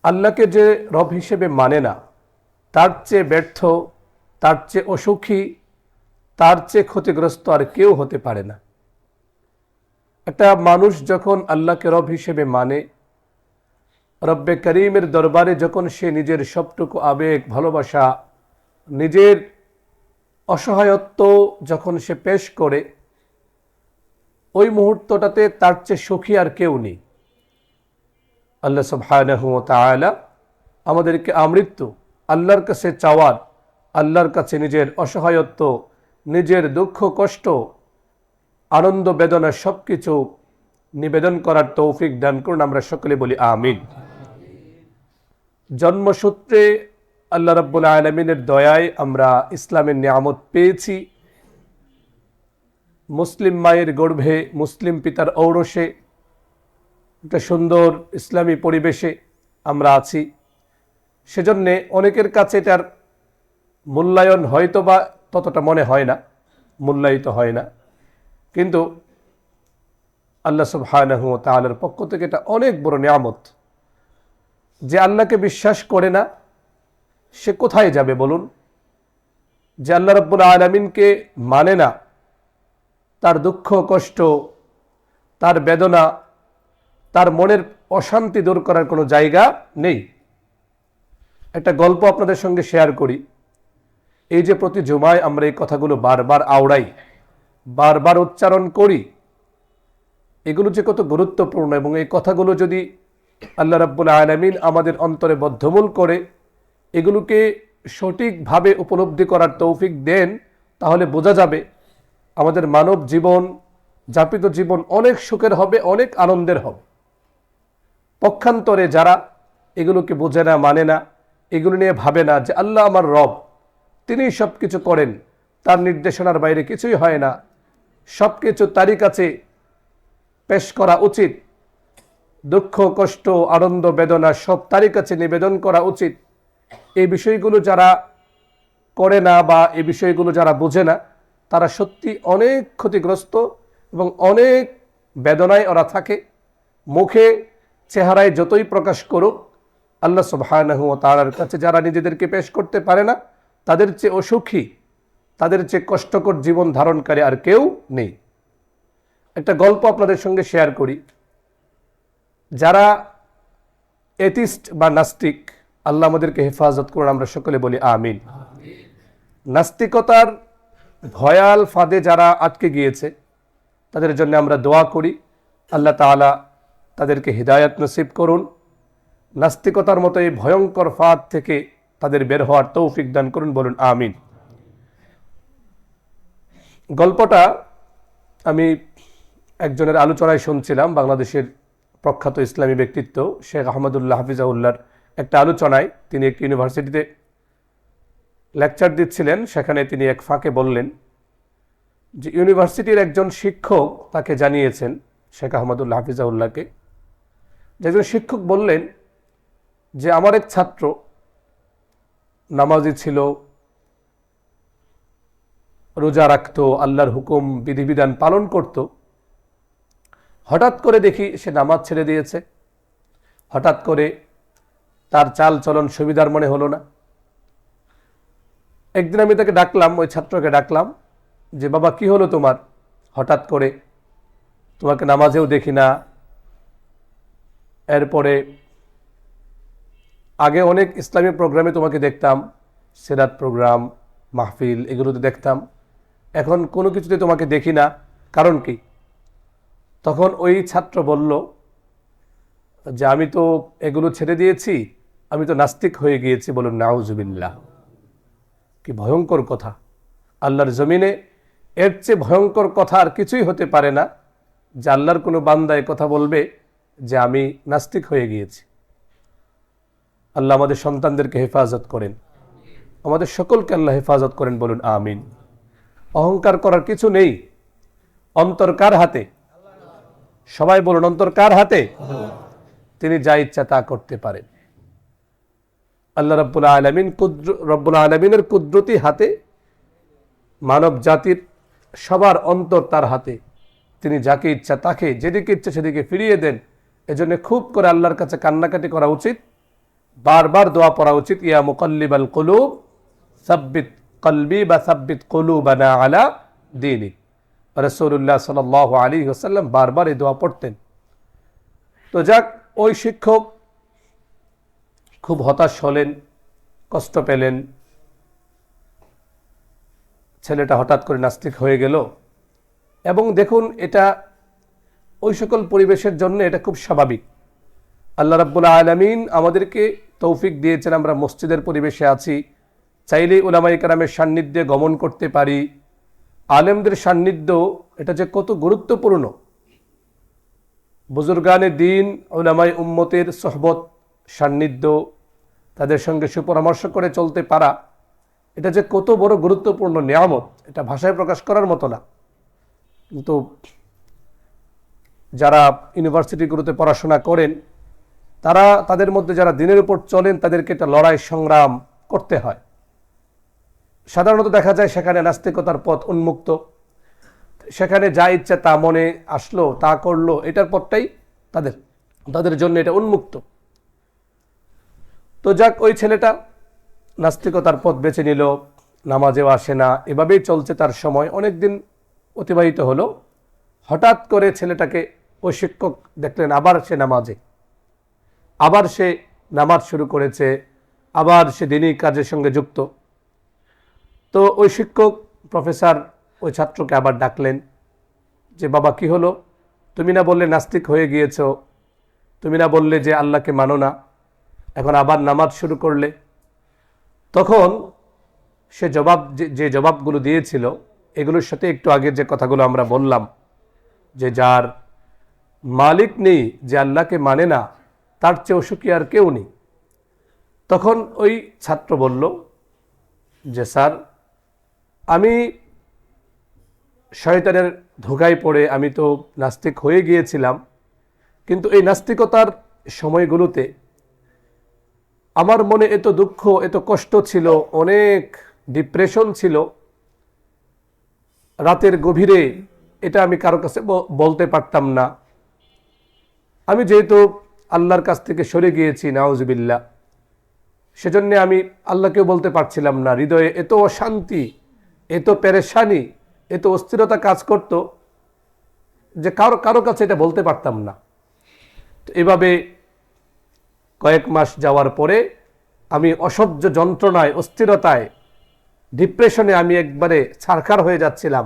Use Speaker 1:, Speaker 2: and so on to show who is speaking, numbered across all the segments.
Speaker 1: আল্লাহকে যে রব হিসেবে মানে না, তার চেয়ে ব্যর্থ, তার চেয়ে অসুখী, তার চেয়ে ক্ষতিগ্রস্ত আর কেউ হতে পারে না। একটা মানুষ যখন আল্লাহকে রব হিসেবে মানে, রব্বে করিমের দরবারে যখন সে নিজের সবটুকু আবেগ, ভালোবাসা, নিজের অসহায়ত্ব যখন সে পেশ করে, ওই মুহূর্তটাতে তার চেয়ে সুখী আর কেউ নেই। আল্লাহ সুবহানাহু ওয়া তাআলা আমাদেরকে আমৃত্যু আল্লাহর কাছে চাওয়ার, আল্লাহর কাছে নিজের অসহায়ত্ব, নিজের দুঃখ কষ্ট, আনন্দ বেদনা সব কিছু নিবেদন করার তৌফিক দান করুন। আমরা সকলে বলি আমিন। জন্মসূত্রে আল্লাহ রাব্বুল আলামিনের দয়ায় আমরা ইসলামের নিয়ামত পেয়েছি। মুসলিম মায়ের গর্ভে, মুসলিম পিতার ঔরসে, একটা সুন্দর ইসলামী পরিবেশে আমরা আছি। সেজন্যে অনেকের কাছে এটার মূল্যায়ন হয়তো বা ততটা মনে হয় না, মূল্যায়িত হয় না, কিন্তু আল্লাহ সুবহানাহু ওয়া তাআলার পক্ষ থেকে এটা অনেক বড় নিয়ামত। যে আল্লাহকে বিশ্বাস করে না সে কোথায় যাবে বলুন? যে আল্লাহ রাব্বুল আলামিনকে মানে না, তার দুঃখ কষ্ট, তার বেদনা, তার মনের অশান্তি দূর করার কোনো জায়গা নেই। একটা গল্প আপনাদের সঙ্গে শেয়ার করি। এই যে প্রতি জুমায় আমরা এই কথাগুলো বারবার আওড়াই, বারবার উচ্চারণ করি, এগুলো যে কত গুরুত্বপূর্ণ, এবং এই কথাগুলো যদি আল্লাহ রাব্বুল আলামিন আমাদের অন্তরে বদ্ধমূল করে এগুলোকে সঠিকভাবে উপলব্ধি করার তৌফিক দেন, তাহলে বোঝা যাবে আমাদের মানব জীবন, যাপিত জীবন অনেক সুখের হবে, অনেক আনন্দের হবে। পক্ষান্তরে যারা এগুলোকে বোঝে না, মানে না, এগুলো নিয়ে ভাবে না যে আল্লাহ আমার রব, তিনি সব কিছু করেন, তার নির্দেশনার বাইরে কিছুই হয় না, সব কিছু তারই কাছে পেশ করা উচিত, দুঃখ কষ্ট আনন্দ বেদনা সব তারই কাছে নিবেদন করা উচিত, এই বিষয়গুলো যারা করে না বা এই বিষয়গুলো যারা বোঝে না, তারা সত্যি অনেক ক্ষতিগ্রস্ত এবং অনেক বেদনায় ওরা থাকে। মুখে চেহারায় যতই প্রকাশ করুক, আল্লাহ সুবহানাহু ওয়া তাআলার কাছে যারা নিজেদেরকে পেশ করতে পারে না, তাদের চেয়ে অসুখী, তাদের চেয়ে কষ্টকর জীবন ধারণকারী আর কেউ নেই। একটা গল্প আপনাদের সঙ্গে শেয়ার করি। যারা এথিস্ট বা নাস্তিক, আল্লাহ আমাদেরকে হেফাজত করুন, আমরা সকলে বলি আমিন। নাস্তিকতার ভয়াল ফাঁদে যারা আটকে গিয়েছে, তাদের জন্য আমরা দোয়া করি, আল্লাহ তাআলা তাদেরকে হিদায়াত নসিব করুন। নাস্তিকতার মতো এই ভয়ঙ্কর ফাঁদ থেকে তাদের বের হওয়ার তৌফিক দান করুন, বলুন আমিন। গল্পটা আমি একজনের আলোচনায় শুনছিলাম, বাংলাদেশের প্রখ্যাত ইসলামী ব্যক্তিত্ব শেখ আহমদুল্লাহ হাফিজাউল্লাহর একটা আলোচনায়। তিনি একটি ইউনিভার্সিটিতে লেকচার দিচ্ছিলেন, সেখানে তিনি এক ফাঁকে বললেন যে ইউনিভার্সিটির একজন শিক্ষক তাকে জানিয়েছেন, শেখ আহমদুল্লাহ হাফিজাউল্লাহকে, যে একজন শিক্ষক বললেন যে আমার এক ছাত্র নামাজি ছিল, রোজা রাখত, আল্লাহর হুকুম বিধিবিধান পালন করত, হঠাৎ করে দেখি সে নামাজ ছেড়ে দিয়েছে। হঠাৎ করে তার চাল চলন সুবিধার মনে হলো না। একদিন আমি তাকে ডাকলাম, ওই ছাত্রকে ডাকলাম, যে বাবা কি হলো তোমার, হঠাৎ করে তোমাকে নামাজেও দেখি না। এরপরে আগে অনেক ইসলামী প্রোগ্রামে তোমাকে দেখতাম, সিরাত প্রোগ্রাম, মাহফিল, এগুলোতে দেখতাম, এখন কোনো কিছুতে তোমাকে দেখি না, কারণ কি? তখন ওই ছাত্র বলল যে আমি তো এগুলো ছেড়ে দিয়েছি, আমি তো নাস্তিক হয়ে গিয়েছি। বলুন নাউজুবিল্লাহ। কি ভয়ঙ্কর কথা! আল্লাহর জমিনে এর চেয়ে ভয়ঙ্কর কথা আর কিছুই হতে পারে না, যে আল্লাহর কোনো বান্দা এ কথা বলবে যে আমি নাস্তিক হয়ে গিয়েছি। আল্লাহ আমাদের সন্তানদেরকে হেফাজত করেন, আমাদের সকলকে আল্লাহ হেফাজত করেন, বলুন আমিন। অহংকার করার কিছু নেই। অন্তর কার হাতে? সবাই বলুন, অন্তর কার হাতে? তিনি যা ইচ্ছা তা করতে পারেন। আল্লাহ রাব্বুল আলামিনের কুদরতি হাতে, মানব জাতির সবার অন্তর তার হাতে। তিনি যাকে ইচ্ছা তাকে, যেদিকে ইচ্ছা সেদিকে ফিরিয়ে দেন। এজন্য খুব করে আল্লাহর কাছে কান্নাকাটি করা উচিত বারবার দোয়া পড়া উচিত, ইয়া মুকাল্লিবাল কুলুব সাব্বিত কলবি বা সাব্বিত কুলুবানা আলা দীনিক। রাসূলুল্লাহ সাল্লাল্লাহু আলাইহি ওয়াসাল্লাম বারবার এই দোয়া পড়তেন। তো যাক, ওই শিক্ষক খুব হতাশ হলেন, কষ্ট পেলেন, ছেলেটা হঠাৎ করে নাস্তিক হয়ে গেল। এবং দেখুন, এটা ওই সকল পরিবেশের জন্য এটা খুব স্বাভাবিক। আল্লাহ রাব্বুল আলামিন আমাদেরকে তৌফিক দিয়েছেন, আমরা মসজিদের পরিবেশে আছি, চাইলেই উলামায়ে কেরামের সান্নিধ্যে গমন করতে পারি। আলেমদের সান্নিধ্য এটা যে কত গুরুত্বপূর্ণ, বুজুর্গানে দিন, উলামায়ে উম্মতের সোহবত, সান্নিধ্য, তাদের সঙ্গে সুপরামর্শ করে চলতে পারা, এটা যে কত বড় গুরুত্বপূর্ণ নিয়ামত, এটা ভাষায় প্রকাশ করার মতো না। কিন্তু যারা ইউনিভার্সিটিগুলোতে পড়াশোনা করেন, তারা তাদের মধ্যে যারা দিনের উপর চলেন, তাদেরকে একটা লড়াই সংগ্রাম করতে হয়। সাধারণত দেখা যায় সেখানে নাস্তিকতার পথ উন্মুক্ত, সেখানে যা ইচ্ছা তা মনে আসলো তা করলো, এটার পথটাই তাদের জন্য এটা উন্মুক্ত। তো যাক, ওই ছেলেটা নাস্তিকতার পথ বেছে নিল, নামাজেও আসে না, এভাবেই চলছে তার সময়। অনেক দিন অতিবাহিত হলো। হঠাৎ করে ছেলেটাকে ওই শিক্ষক দেখলেন আবার সে নামাজে, আবার সে নামাজ শুরু করেছে, আবার সে দিনী কাজের সঙ্গে যুক্ত। তো ওই শিক্ষক প্রফেসর ওই ছাত্রকে আবার ডাকলেন যে, বাবা কি হলো, তুমি না বললে নাস্তিক হয়ে গিয়েছ, তুমি না বললে যে আল্লাহকে মানো না, এখন আবার নামাজ শুরু করলে? তখন সে যে জবাবগুলো দিয়েছিল, এগুলোর সাথে একটু আগে যে কথাগুলো আমরা বললাম, যে যার মালিক নেই, যে আল্লাহকে মানে না, তার চেয়ে অসুখী আর কেউ নেই। তখন ওই ছাত্র বলল যে, স্যার, আমি শয়তানের ধোঁকায় পড়ে আমি তো নাস্তিক হয়ে গিয়েছিলাম, কিন্তু এই নাস্তিকতার সময়গুলোতে আমার মনে এত দুঃখ, এত কষ্ট ছিল, অনেক ডিপ্রেশন ছিল, রাতের গভীরে এটা আমি কারো কাছে বলতে পারতাম না। আমি যেহেতু আল্লাহর কাছ থেকে সরে গিয়েছি, নাউজুবিল্লাহ, সেজন্য আমি আল্লাহকেও বলতে পারছিলাম না। হৃদয়ে এত অশান্তি, এত পেরেশানি, এত অস্থিরতা কাজ করত যে কারো কাছে এটা বলতে পারতাম না। তো এভাবে কয়েক মাস যাওয়ার পরে আমি অসহ্য যন্ত্রণায়, অস্থিরতায়, ডিপ্রেশনে আমি একবারে ছারখার হয়ে যাচ্ছিলাম,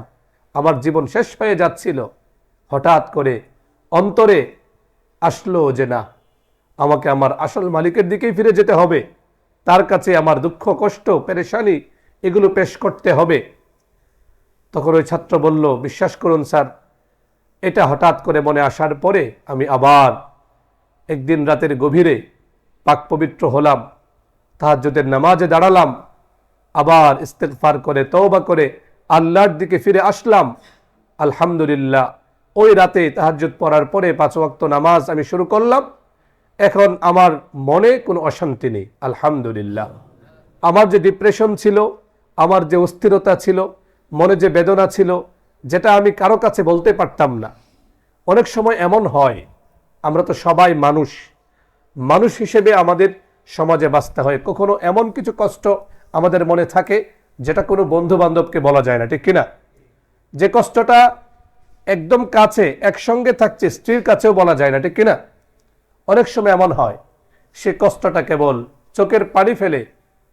Speaker 1: আমার জীবন শেষ হয়ে যাচ্ছিল। হঠাৎ করে অন্তরে আসলো যে না, আমাকে আমার আসল মালিকের দিকেই ফিরে যেতে হবে, তার কাছে আমার দুঃখ, কষ্ট, পেরেশানি এগুলো পেশ করতে হবে। তখন ওই ছাত্র বলল, বিশ্বাস করুন স্যার, এটা হঠাৎ করে মনে আসার পরে আমি আবার একদিন রাতের গভীরে পাক পবিত্র হলাম, তাহাজ্জুদের নামাজে দাঁড়ালাম, আবার ইস্তেগফার করে তওবা করে আল্লাহর দিকে ফিরে আসলাম। আলহামদুলিল্লাহ, ওই রাতে তাহাজ্জুদ পড়ার পরে 5 ওয়াক্ত নামাজ আমি শুরু করলাম। এখন আমার মনে কোনো অশান্তি নেই, আলহামদুলিল্লাহ। আমার যে ডিপ্রেশন ছিল, আমার যে অস্থিরতা ছিল, মনে যে বেদনা ছিল, যেটা আমি কারো কাছে বলতে পারতাম না। অনেক সময় এমন হয়, আমরা তো সবাই মানুষ হিসেবে আমাদের সমাজে বাঁচতে হয়। কখনো এমন কিছু কষ্ট আমাদের মনে থাকে যেটা কোনো বন্ধু বান্ধবকে বলা যায় না, ঠিক কিনা? যে কষ্টটা একদম কাছে, একসঙ্গে থাকছে, স্ত্রীর কাছেও বলা যায় না, ঠিক কিনা? অনেক সময় এমন হয়, সে কষ্টটা কেবল চোখের পানি ফেলে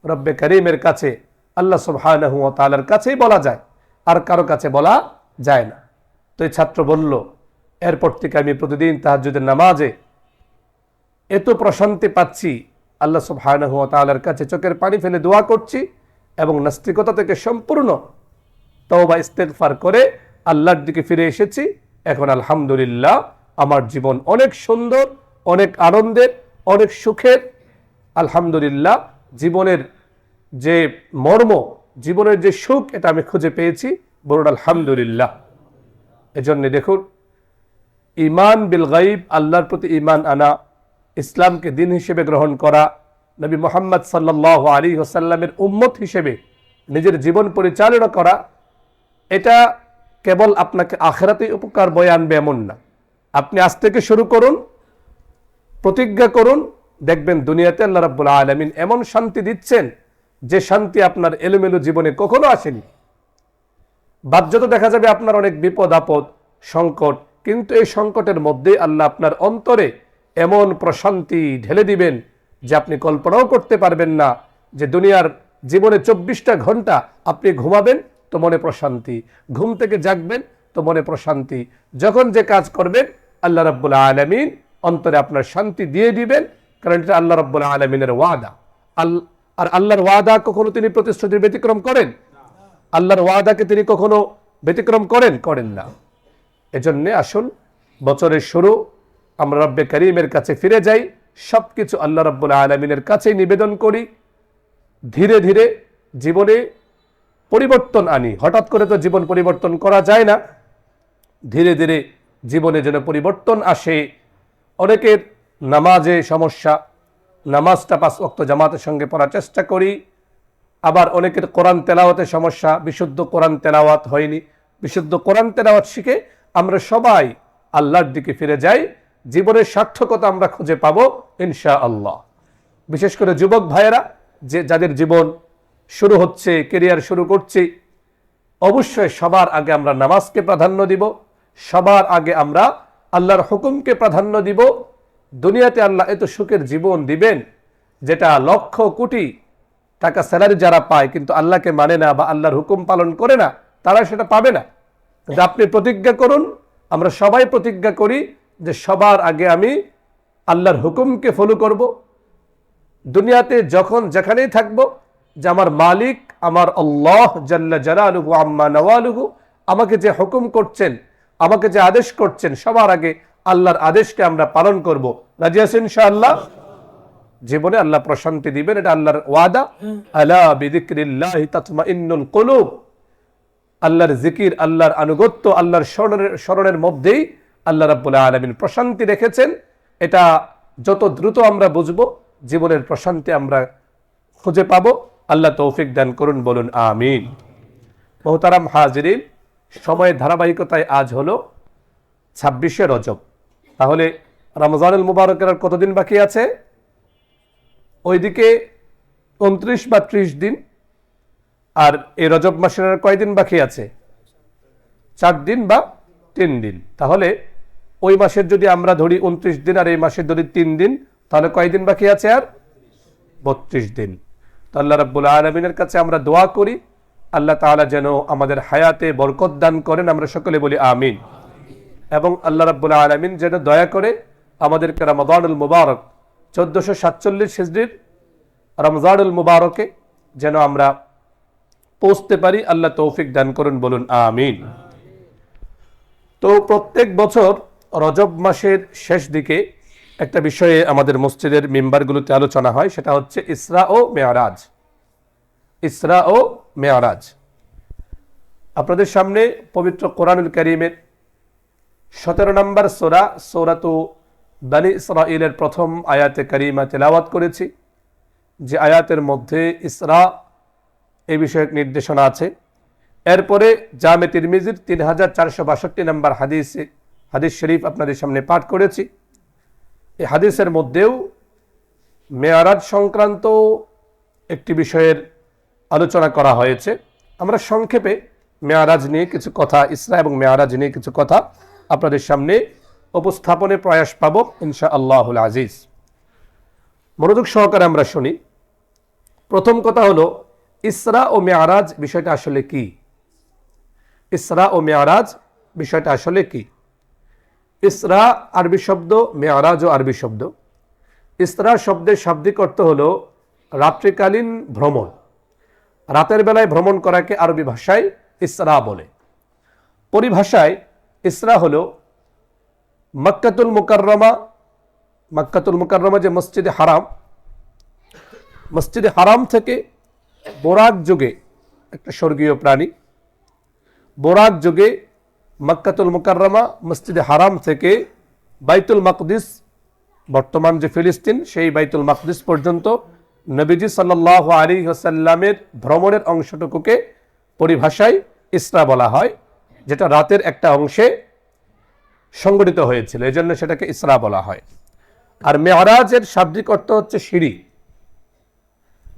Speaker 1: রব্বে করিমের কাছে, আল্লাহ সুবহানাহু ওয়া তাআলার কাছেই বলা যায়, আর কারো কাছে বলা যায় না। তো এই ছাত্র বলল, এরপর থেকে আমি প্রতিদিন তাহাজ্জুদের নামাজে এত প্রশান্তি পাচ্ছি, আল্লাহ সুবহানাহু ওয়া তাআলার কাছে চোখের পানি ফেলে দোয়া করছি, এবং নাস্তিকতা থেকে সম্পূর্ণ তওবা ইস্তেগফার করে আল্লাহর দিকে ফিরে এসেছি। এখন আলহামদুলিল্লাহ, আমার জীবন অনেক সুন্দর, অনেক আনন্দের, অনেক সুখের। আলহামদুলিল্লাহ, জীবনের যে মর্ম, জীবনের যে সুখ, এটা আমি খুঁজে পেয়েছি। বলুন আলহামদুলিল্লাহ। এজন্য দেখুন, ঈমান বিল গায়ব, আল্লাহর প্রতি ঈমান আনা, ইসলামকে দিন হিসেবে গ্রহণ করা, নবী মুহাম্মদ সাল্লাল্লাহু আলাইহি ওয়াসাল্লামের উম্মত হিসেবে নিজের জীবন পরিচালনা করা, এটা কেবল আপনাকে আখিরাতে উপকার বয়ে আনবে এমন না। আপনি আজ থেকে শুরু করুন, প্রতিজ্ঞা করুন দেখবেন দুনিয়াতে আল্লাহ রাব্বুল আলামিন এমন শান্তি দিচ্ছেন যে শান্তি আপনার এলোমেলো জীবনে কখনো আসেনি। বাহ্যত দেখা যাবে আপনার অনেক বিপদ আপদ, সংকট, কিন্তু এই সংকটের মধ্যে আল্লাহ আপনার অন্তরে এমন প্রশান্তি ঢেলে দিবেন যে আপনি কল্পনাও করতে পারবেন না। যে দুনিয়ার জীবনে 24টা ঘন্টা আপনি ঘুমাবেন তো মনে প্রশান্তি, ঘুম থেকে জাগবেন তো মনে প্রশান্তি, যখন যে কাজ করবেন আল্লাহ রাব্বুল আলামিন অন্তরে আপনার শান্তি দিয়ে দিবেন, কারণ এটা আল্লাহ রাব্বুল আলামিনের ওয়াদা। আর আল্লাহর ওয়াদা কখনো তিনি প্রতিশ্রুতির ব্যতিক্রম করেন? আল্লাহর ওয়াদাকে তিনি কখনো ব্যতিক্রম করেন না। এজন্য আসুন বছরের শুরু আমরা রব্বে করিমের কাছে ফিরে যাই, সবকিছু আল্লাহ রাব্বুল আলামিনের কাছেই নিবেদন করি, ধীরে ধীরে জীবনে পরিবর্তন আনি। হঠাৎ করে তো জীবন পরিবর্তন করা যায় না, ধীরে ধীরে জীবনে যেন পরিবর্তন আসে। অনেকের নামাজে সমস্যা, নামাজটা 5 ওয়াক্ত জামাতের সঙ্গে পড়ার চেষ্টা করি। আবার অনেকের কোরআন তেলাওয়াতের সমস্যা, বিশুদ্ধ কোরআন তেলাওয়াত হয়নি। বিশুদ্ধ কোরআন তেলাওয়াত শিখে আমরা সবাই আল্লাহর দিকে ফিরে যাই, জীবনের সার্থকতা আমরা খুঁজে পাবো ইনশাআল্লাহ। বিশেষ করে যুবক ভাইয়েরা যাদের জীবন শুরু হচ্ছে, কেরিয়ার শুরু করছি, অবশ্যই সবার আগে আমরা নামাজকে প্রাধান্য দিব, সবার আগে আমরা আল্লাহর হুকুমকে প্রাধান্য দিব। দুনিয়াতে আল্লাহ এত সুখের জীবন দিবেন যেটা লক্ষ কোটি টাকা স্যালারি যারা পায় কিন্তু আল্লাহকে মানে না বা আল্লাহর হুকুম পালন করে না, তারা সেটা পাবে না। কিন্তু আপনি প্রতিজ্ঞা করুন, আমরা সবাই প্রতিজ্ঞা করি যে সবার আগে আমি আল্লাহর হুকুমকে ফলো করব। দুনিয়াতে যখন যেখানেই থাকবো, যে আমার মালিক আমার আল্লাহ জাল্লা জালালুহু আম্মা নওয়ালুহু আমাকে যে হুকুম করছেন, আমাকে যে আদেশ করছেন, সবার আগে আল্লাহর আদেশকে আমরা পালন করব। রাজি আছেন ইনশাআল্লাহ? জীবনে আল্লাহ প্রশান্তি দিবেন, এটা আল্লাহর ওয়াদা। আলা বিযিকরিল্লাহি তাতমাইন্নুল কুলুব। আল্লাহর জিকির, আল্লাহর আনুগত্য, আল্লাহর স্মরণের মধ্যেই আল্লাহ রাব্বুল আলামিন প্রশান্তি রেখেছেন। এটা যত দ্রুত আমরা বুঝবো, জীবনের প্রশান্তি আমরা খুঁজে পাবো। আল্লাহ তৌফিক দান করুন, বলুন আমিন। মোহতারাম হাজিরিন, সময়ের ধারাবাহিকতায় আজ হলো 26শে রজব। তাহলে রমজানুল মুবারকের আর কতদিন বাকি আছে? ওইদিকে 29 বা 30 দিন, আর এই রজব মাসের আর কয়দিন বাকি আছে? 4 দিন বা 3 দিন। তাহলে ওই মাসের যদি আমরা ধরি 29 দিন আর এই মাসের যদি 3 দিন, তাহলে কয়দিন বাকি আছে? আর 32 দিন। তো আল্লাহ রাব্বুল আলামিনের কাছে আমরা দোয়া করি আল্লাহ তাআলা যেন আমাদের হায়াতে বরকত দান করেন, আমরা সকলে বলি আমিন। এবং আল্লাহ রাব্বুল আলামিন যেন দয়া করে আমাদেরকে রমাদানুল মুবারক 1447 হিজরির রমজানুল মুবারকে যেন আমরা পৌঁছতে পারি, আল্লাহ তৌফিক দান করুন, বলুন আমিন। তো প্রত্যেক বছর রজব মাসের শেষ দিকে একটা বিষয়ে আমাদের মসজিদের মেম্বারগুলোতে আলোচনা হয়, সেটা হচ্ছে ইসরা ও মেয়ারাজ। ইসরা ও মেয়ারাজ। আপনাদের সামনে পবিত্র কোরআনুল কারীমের 17 নম্বর সূরা সূরাতু বনী ইসরাঈলের প্রথম আয়াতে কারিমা তেলাওয়াত করেছি, যে আয়াতের মধ্যে ইসরা এই বিষয়ক নির্দেশনা আছে। এরপরে জামে তিরমিজির 3462 নম্বর হাদিস শরীফ আপনাদের সামনে পাঠ করেছি। এই হাদিসের মধ্যেও মেয়ারাজ সংক্রান্ত একটি বিষয়ের আলোচনা করা হয়েছে। আমরা সংক্ষেপে মেয়ারাজ নিয়ে কিছু কথা, ইসরা এবং মেয়ারাজ নিয়ে কিছু কথা আপনাদের সামনে উপস্থাপনের প্রয়াস পাব ইনশাআল্লাহুল আজিজ। মনোযোগ সহকারে আমরা শুনি। প্রথম কথা হলো, ইসরা ও মেয়ারাজ বিষয়টা আসলে কি? ইসরা ও মেয়ারাজ বিষয়টা আসলে কি? ইসরা আরবি শব্দ, মেয়ারাজও আরবি শব্দ। ইসরা শব্দের শাব্দিক অর্থ হলো রাত্রিকালীন ভ্রমণ। রাতের বেলায় ভ্রমণ করাকে আরবি ভাষায় ইসরা বলে। পরিভাষায় ইসরা হলো মক্কাতুল মুকাররমা যে মসজিদে হারাম, মসজিদে হারাম থেকে বোরাক যুগে একটা স্বর্গীয় প্রাণী, বোরাক যুগে মক্কাতুল মুকাররমা মসজিদে হারাম থেকে বাইতুল মাকদিস, বর্তমান যে ফিলিস্তিন, সেই বাইতুল মাকদিস পর্যন্ত নবীজি সাল্লাল্লাহু আলাইহি ওয়াসাল্লামের ভ্রমণের অংশটুকুকে পরিভাষায় ইসরা বলা হয়, যেটা রাতের একটা অংশে সংগঠিত হয়েছিল, এজন্য সেটাকে ইসরা বলা হয়। আর মেয়ারাজের শাব্দিক অর্থ হচ্ছে সিঁড়ি।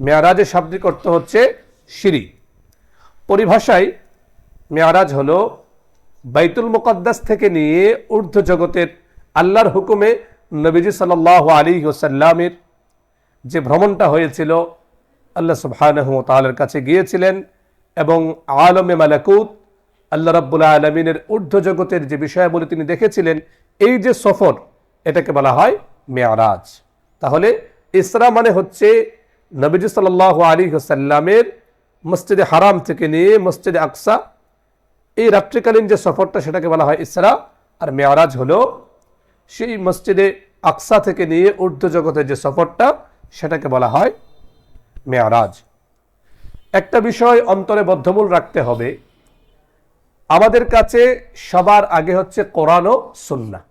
Speaker 1: মেয়ারাজের শাব্দিক অর্থ হচ্ছে সিঁড়ি। পরিভাষায় মেয়ারাজ হলো বাইতুল মুকাদ্দাস থেকে নিয়ে ঊর্ধ্ব জগতের আল্লাহর হুকুমে নবীজি সাল্লাল্লাহু আলাইহি ওয়াসাল্লামের যে ভ্রমণটা হয়েছিল, আল্লাহ সুবহানাহু ওয়া তাআলার কাছে গিয়েছিলেন এবং আলমে মালাকুত আল্লাহ রাব্বুল আলামিনের ঊর্ধ্ব জগতের যে বিষয়াবলী তিনি দেখেছিলেন, এই যে সফর, এটাকে বলা হয় মেয়ারাজ। তাহলে ইসরা মানে হচ্ছে নবীজি সাল্লাল্লাহু আলাইহি ওয়াসাল্লামের মসজিদে হারাম থেকে নিয়ে মসজিদে আকসা এই রাত্রিকালীন যে সফরটা, সেটাকে বলা হয় ইসরা। আর মেয়ারাজ হলো সেই মসজিদে আকসা থেকে নিয়ে ঊর্ধ্ব জগতের যে সফরটা, সেটাকে বলা হয় মেয়ারাজ। একটা বিষয় অন্তরে বদ্ধমূল রাখতে হবে, আমাদের কাছে সবার আগে হচ্ছে কোরআন ও সুন্নাহ।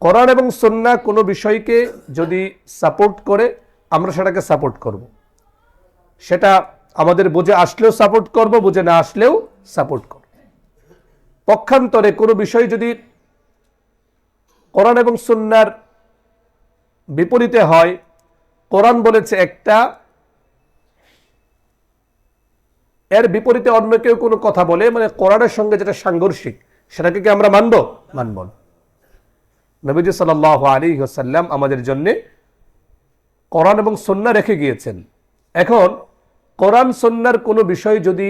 Speaker 1: কোরআন এবং সুন্নাহ কোনো বিষয়কে যদি সাপোর্ট করে, আমরা সেটাকে সাপোর্ট করব। সেটা আমাদের বুঝে আসলেও সাপোর্ট করব, বুঝে না আসলেও সাপোর্ট করব। পক্ষান্তরে কোনো বিষয় যদি কোরআন এবং সুন্নাহর বিপরীতে হয়, কোরআন বলেছে একটা, এর বিপরীতে অন্য কেউ কোনো কথা বলে, মানে কোরআনের সঙ্গে যেটা সাংঘর্ষিক, সেটাকে কি আমরা মানব? মানব না। নবীজি সাল্লাল্লাহু আলাইহি ওয়াসাল্লাম আমাদের জন্য কোরআন এবং সুন্নাহ রেখে গিয়েছেন। এখন কোরআন সুন্নাহর কোনো বিষয় যদি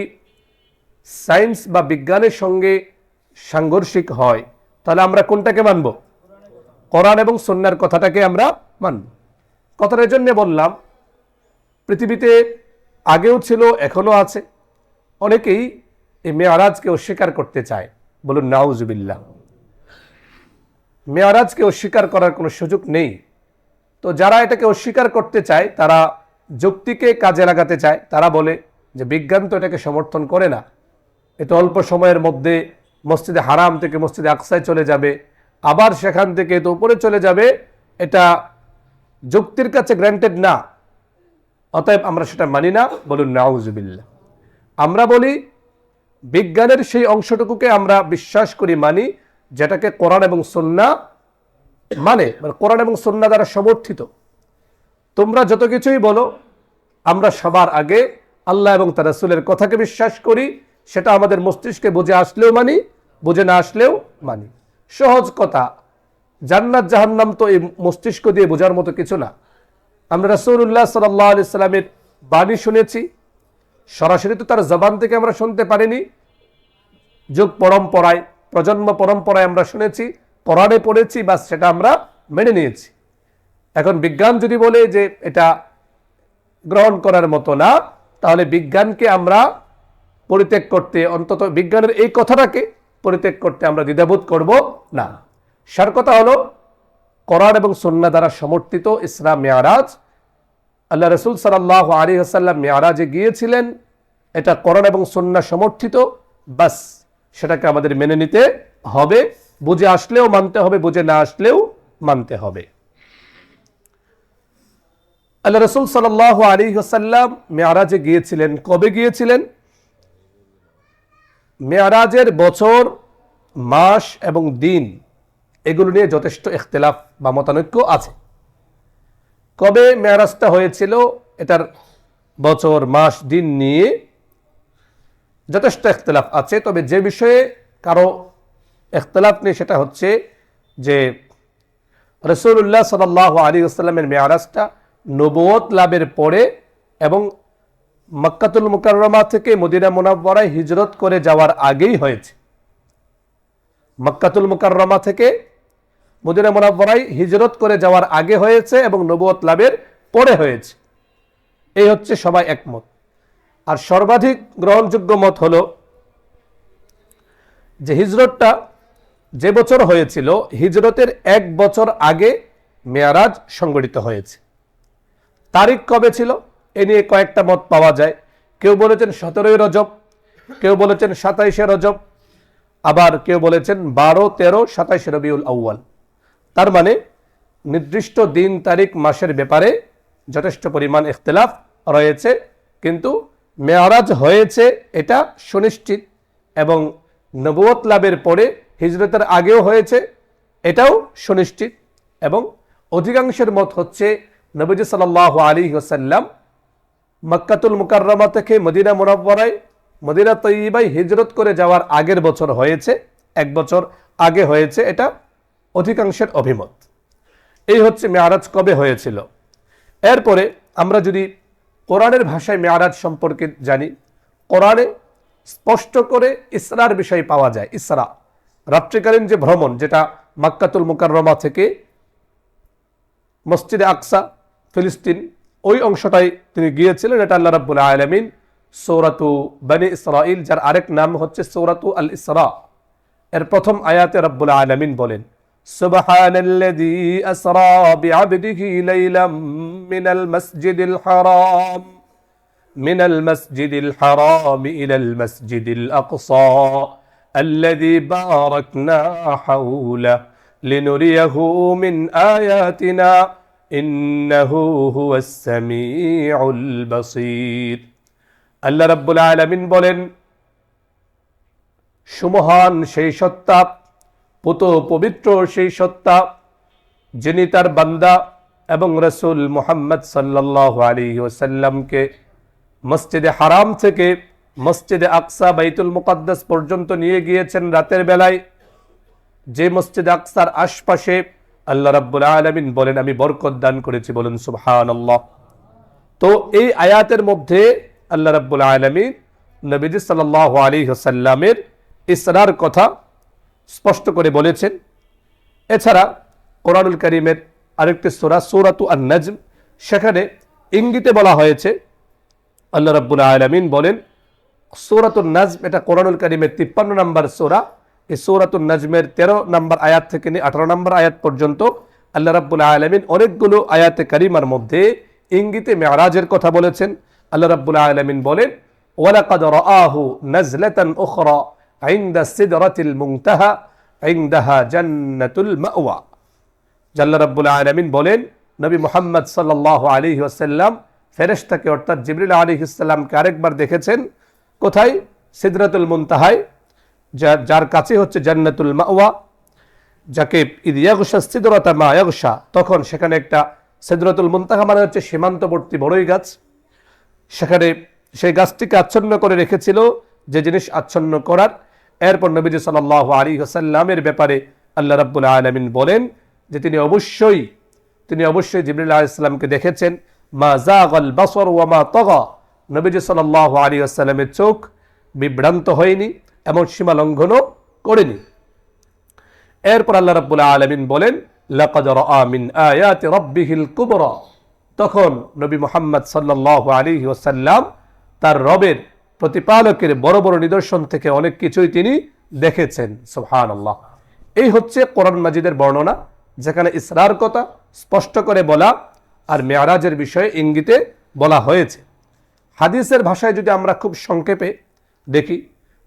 Speaker 1: সায়েন্স বা বিজ্ঞানের সঙ্গে সাংঘর্ষিক হয়, তাহলে আমরা কোনটাকে মানব? কোরআন এবং সুন্নাহর কথাটাকে আমরা মানব। কথাটার জন্য বললাম, পৃথিবীতে আগেও ছিল, এখনো আছে, অনেকেই এই মেয়ারাজকে অস্বীকার করতে চায়। বলুন নাউজুবিল্লাহ। মেয়ারাজকে অস্বীকার করার কোনো সুযোগ নেই। তো যারা এটাকে অস্বীকার করতে চায়, তারা যুক্তিকে কাজে লাগাতে চায়। তারা বলে যে বিজ্ঞান তো এটাকে সমর্থন করে না, এত অল্প সময়ের মধ্যে মসজিদে হারাম থেকে মসজিদে আকসায় চলে যাবে, আবার সেখান থেকে তো উপরে চলে যাবে, এটা যুক্তির কাছে গ্র্যান্টেড না, অতএব আমরা সেটা মানি না। বলুন নাউজুবিল্লাহ। আমরা বলি বিজ্ঞানের সেই অংশটুকুকে আমরা বিশ্বাস করি, মানি, যেটাকে কোরআন এবং সুন্নাহ মানে কোরআন এবং সুন্নাহ দ্বারা সমর্থিত। তোমরা যত কিছুই বলো, আমরা সবার আগে আল্লাহ এবং তার রাসূলের কথাকে বিশ্বাস করি। সেটা আমাদের মস্তিষ্কে বুঝে আসলেও মানি, বুঝে না আসলেও মানি। সহজ কথা, জান্নাত জাহান্নাম তো এই মস্তিষ্ক দিয়ে বোঝার মতো কিছু না। আমরা রাসূলুল্লাহ সাল্লাল্লাহু আলাইহি সাল্লামের বাণী শুনেছি, সরাসরি তো তার জবান থেকে আমরা শুনতে পারিনি, যুগ পরম্পরায়, প্রজন্ম পরম্পরায় আমরা শুনেছি, কোরআনে পড়েছি, বাস সেটা আমরা মেনে নিয়েছি। এখন বিজ্ঞান যদি বলে যে এটা গ্রহণ করার মতো না, তাহলে বিজ্ঞানকে আমরা পরিত্যাগ করতে, অন্তত বিজ্ঞানের এই কথাটাকে পরিত্যাগ করতে আমরা দ্বিধাবোধ করব না। সার কথা হলো, কোরআন এবং সুন্নাহ দ্বারা সমর্থিত ইসরা মেয়ারাজ, আল্লাহ রাসূল সাল্লাল্লাহু আলাইহি ওয়াসাল্লাম মেয়ারাজে গিয়েছিলেন, এটা কোরআন এবং সুন্নাহ সমর্থিত, বাস সেটাকে আমাদের মেনে নিতে হবে। বুঝে আসলেও মানতে হবে, বুঝে না আসলেও মানতে হবে। আল্লাহ রাসূল সাল্লাল্লাহু আলাইহি ওয়াসাল্লাম মেয়ারাজে গিয়েছিলেন। কবে গিয়েছিলেন? মেয়ারাজের বছর, মাস এবং দিন, এগুলো নিয়ে যথেষ্ট ইখতিলাফ বা মতানৈক্য আছে। কবে মেয়ারাজটা হয়েছিল, এটার বছর, মাস, দিন নিয়ে যথেষ্ট ইখতিলাফ আছে। তবে যে বিষয়ে কারো ইখতিলাফ নেই, সেটা হচ্ছে যে রাসূলুল্লাহ সাল্লাল্লাহু আলাইহি ওয়াসাল্লামের মেয়ারাজটা নবুয়ত লাভের পরে এবং মক্কাতুল মুকাররমা থেকে মদিনা মুনাওয়ারায় হিজরত করে যাওয়ার আগেই হয়েছে। মক্কাতুল মুকাররমা থেকে মদিনা মুনাওয়ারায় হিজরত করে যাওয়ার আগে হয়েছে এবং নবুয়ত লাভের পরে হয়েছে, এই হচ্ছে সবাই একমত। আর সর্বাধিক গ্রহণযোগ্য মত হলো যে হিজরতটা যে বছর হয়েছিল, হিজরতের 1 বছর আগে মেয়ারাজ সংগঠিত হয়েছে। তারিখ কবে ছিল, এ নিয়ে কয়েকটা মত পাওয়া যায়। কেউ বলেছেন 17ই রজব, কেউ বলেছেন 27শে রজব, আবার কেউ বলেছেন 12, 13, 27 রবিউল আউয়াল। তার মানে নির্দিষ্ট দিন, তারিখ, মাসের ব্যাপারে যথেষ্ট পরিমাণ ইখতিলাফ রয়েছে, কিন্তু মেয়ারাজ হয়েছে এটা সুনিশ্চিত, এবং নবুয়ত লাভের পরে হিজরতের আগেও হয়েছে এটাও সুনিশ্চিত, এবং অধিকাংশের মত হচ্ছে নবীজি সাল্লাল্লাহু আলাইহি ওয়াসাল্লাম মক্কাতুল মুকাররমা থেকে মদিনা মুনাওয়ারায়, মদিনা তৈয়বায় হিজরত করে যাওয়ার আগের বছর হয়েছে, 1 বছর আগে হয়েছে, এটা অধিকাংশের অভিমত। এই হচ্ছে মেয়ারাজ কবে হয়েছিল। এরপরে আমরা যদি কোরআনের ভাষায় মেয়ারাজ সম্পর্কে জানি, কোরআনে স্পষ্ট করে ইসরার বিষয় পাওয়া যায়। ইসরা রাত্রিকালীন যে ভ্রমণ, যেটা মক্কাতুল মুকাররমা থেকে মসজিদে আকসা ফিলিস্তিন ওই অংশটাই তিনি গিয়েছিলেন। এটা আল্লাহ রাব্বুল আলামিন সূরাতু বনি ইসরাঈল, যার আরেক নাম হচ্ছে সূরাতু আল ইসরা, এর প্রথম আয়াতে রাব্বুল আলামিন বলেন, সুবহানাল্লাযী আসরা বিআবদিহি লাইলাম মিনাল মাসজিদিল হারাম ইলাল মাসজিদিল আকসা আল্লাযী বারাকনা হাওলাহু লিনুরিয়াহু মিন আয়াতিনা ইন্নাহু হুয়াস সামিউল বাসীর। আল্লাহ রাব্বুল আলামিন বলেন, সুমহান সেই সত্তা, পুত পবিত্র সেই সত্তা, যিনি তার বান্দা এবং রাসূল মুহাম্মদ সাল্লাল্লাহু আলাইহি ওয়াসাল্লামকে মসজিদে হারাম থেকে মসজিদে আকসা বাইতুল মুকাদ্দাস পর্যন্ত নিয়ে গিয়েছেন রাতের বেলায়। যে মসজিদ আকসার আশপাশে আল্লাহ রাব্বুল আলামিন বলেন আমি বরকত দান করেছি, বলেন সুবহানাল্লাহ। তো এই আয়াতের মধ্যে আল্লাহ রাব্বুল আলামিন নবীজি সাল্লাল্লাহু আলাইহি ওয়াসাল্লামের ইসরার কথা স্পষ্ট করে বলেছেন। এছাড়া কোরআনুল কারীমের আরেকটি সূরা সূরাতু আন-নাজম, সেখানে ইঙ্গিতে বলা হয়েছে, আল্লাহ রাব্বুল আলামিন বলেন, সূরাতুন নাজম এটা কোরআনুল কারীমের 53 নম্বর সূরা। এই সূরাতুন নাজমের 13 নম্বর আয়াত থেকে নিয়ে 18 নম্বর আয়াত পর্যন্ত আল্লাহ রাব্বুল আলামিন অনেকগুলো আয়াতে কারিমার মধ্যে ইঙ্গিতে মেরাজের কথা বলেছেন। আল্লাহ রাব্বুল আলামিন বলেন, ওয়ালাকাদ রাআহু নাজলাতান উখরা ইনদা সিদরাতিল মুনতাহা ইনদাহা জান্নাতুল মাওয়া। আল্লাহ রাব্বুল আলামিন বলেন, নবী মুহাম্মদ সাল্লাল্লাহু আলাইহি ওয়াসাল্লাম ফেরেশতাকে অর্থাৎ জিবরিল আলাইহিস সালামকে আরেকবার দেখেছেন। কোথায়? সিদরাতুল মুনতাহায়, যার কাছে হচ্ছে জান্নাতুল মাওয়া, যাকে ইদ ইয়াগশা সিদরাতা মা ইয়াগশা, তখন সেখানে একটা সিদরাতুল মুনতাহা মানে হচ্ছে সীমান্তবর্তী বড়ই গাছ, সেখানে সেই গাছটিকে আচ্ছন্ন করে রেখেছিল, যে জিনিস আচ্ছন্ন করার। এরপর নবীজি সাল্লাল্লাহু আলাইহি ওয়াসাল্লামের ব্যাপারে আল্লাহ রাব্বুল আলামিন বলেন যে তিনি অবশ্যই জিবরিল আলাইহিস সালামকে দেখেছেন। মা যাগাল বাসর ওয়া মা তাগা, নবীজি সাল্লাল্লাহু আলাইহি ওয়াসাল্লামের চোখ বিভ্রান্ত হয়নি, এমন সীমা লঙ্ঘনও করেনি। এরপর আল্লাহ রাব্বুল আলামিন বলেন, লাকাদ রাআ মিন আয়াতি রাব্বিহিল কুবরা, তখন নবী মুহাম্মদ সাল্লাল্লাহু আলাইহি ওয়াসাল্লাম তার রবের প্রতিপালকের বড় বড় নিদর্শন থেকে অনেক কিছুই তিনি দেখেছেন। সুবহানাল্লাহ। এই হচ্ছে কোরআন মাজিদের বর্ণনা, যেখানে ইসরার কথা স্পষ্ট করে বলা আর মেরাজের বিষয়ে ইঙ্গিতে বলা হয়েছে। হাদিসের ভাষায় যদি আমরা খুব সংক্ষেপে দেখি